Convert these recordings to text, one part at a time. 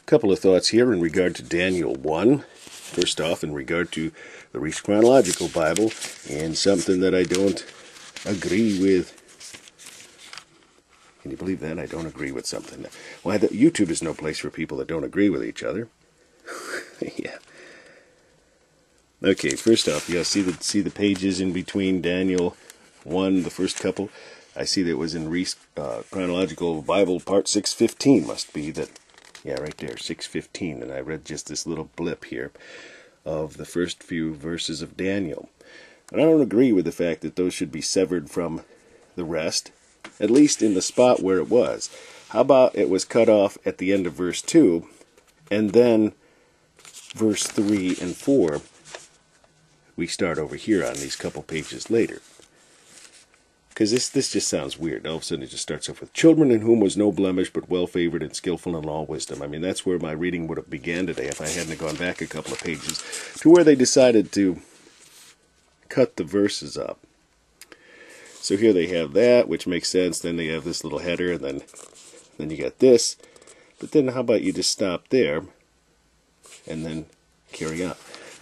couple of thoughts here in regard to Daniel 1. First off, in regard to the Chronological Bible, and something that I don't agree with. Can you believe that? I don't agree with something. Why, YouTube is no place for people that don't agree with each other. Yeah. Okay, first off, you see the pages in between Daniel 1, the first couple. I see that it was in Chronological Bible, part 615, must be that. Yeah, right there, 615, and I read just this little blip here of the first few verses of Daniel. And I don't agree with the fact that those should be severed from the rest, at least in the spot where it was. How about it was cut off at the end of verse 2, and then verse 3 and 4, we start over here on these couple pages later. Because this just sounds weird. All of a sudden it just starts off with, children in whom was no blemish, but well-favored and skillful in all wisdom. I mean, that's where my reading would have began today if I hadn't gone back a couple of pages to where they decided to cut the verses up. So here they have that, which makes sense. Then they have this little header, and then you got this. But then how about you just stop there and then carry on?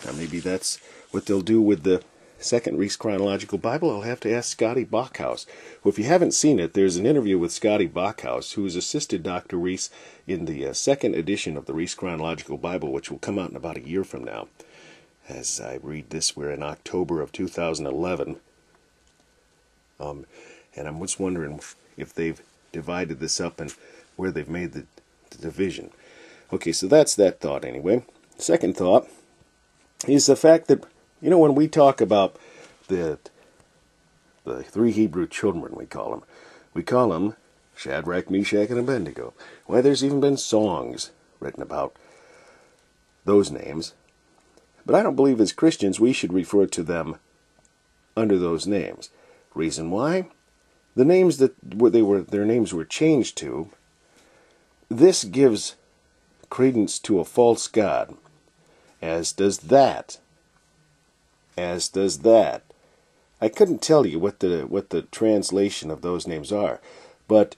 Now maybe that's what they'll do with the second Reese Chronological Bible. I'll have to ask Scotty Bachhaus. Well, if you haven't seen it, there's an interview with Scotty Bachhaus, who has assisted Dr. Reese in the second edition of the Reese Chronological Bible, which will come out in about a year from now. As I read this, we're in October of 2011. And I'm just wondering if they've divided this up and where they've made the division. Okay, so that's that thought anyway. Second thought is the fact that, you know, when we talk about the three Hebrew children, we call them Shadrach, Meshach, and Abednego. Why, there's even been songs written about those names. But I don't believe as Christians we should refer to them under those names. Reason why? The names that their names were changed to, this gives credence to a false god, as does that. I couldn't tell you what the translation of those names are, but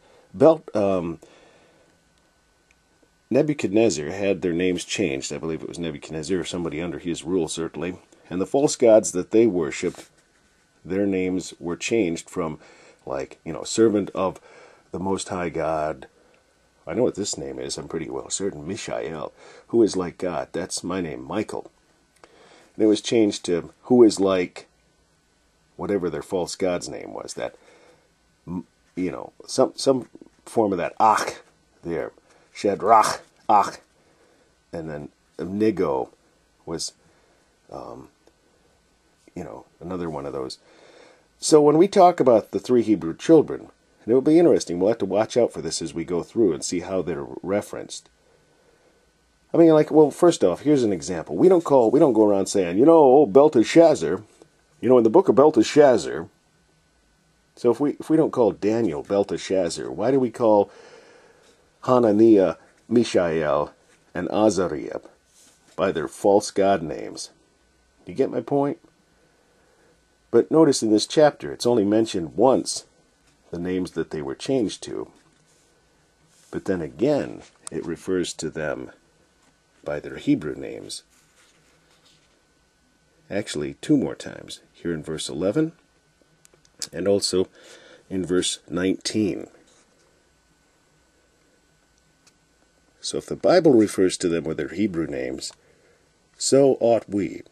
Nebuchadnezzar had their names changed. I believe it was Nebuchadnezzar or somebody under his rule, certainly. And the false gods that they worshipped, their names were changed from, like, you know, servant of the Most High God. I know what this name is, I'm pretty well certain. Mishael, who is like God. That's my name, Michael. And it was changed to who is like whatever their false god's name was. That, you know, some form of that Ach there. Shadrach, Ach. And then Nego was, you know, another one of those. So when we talk about the three Hebrew children, and it will be interesting, we'll have to watch out for this as we go through and see how they're referenced. I mean, like, well, first off, here's an example. We don't go around saying, you know, old Belteshazzar, you know, in the book of Belteshazzar. So if we don't call Daniel Belteshazzar, why do we call Hananiah, Mishael, and Azariah by their false god names? You get my point? But notice in this chapter, it's only mentioned once, the names that they were changed to. But then again, it refers to them by their Hebrew names. Actually, two more times. Here in verse 11, and also in verse 19. So if the Bible refers to them with their Hebrew names, so ought we.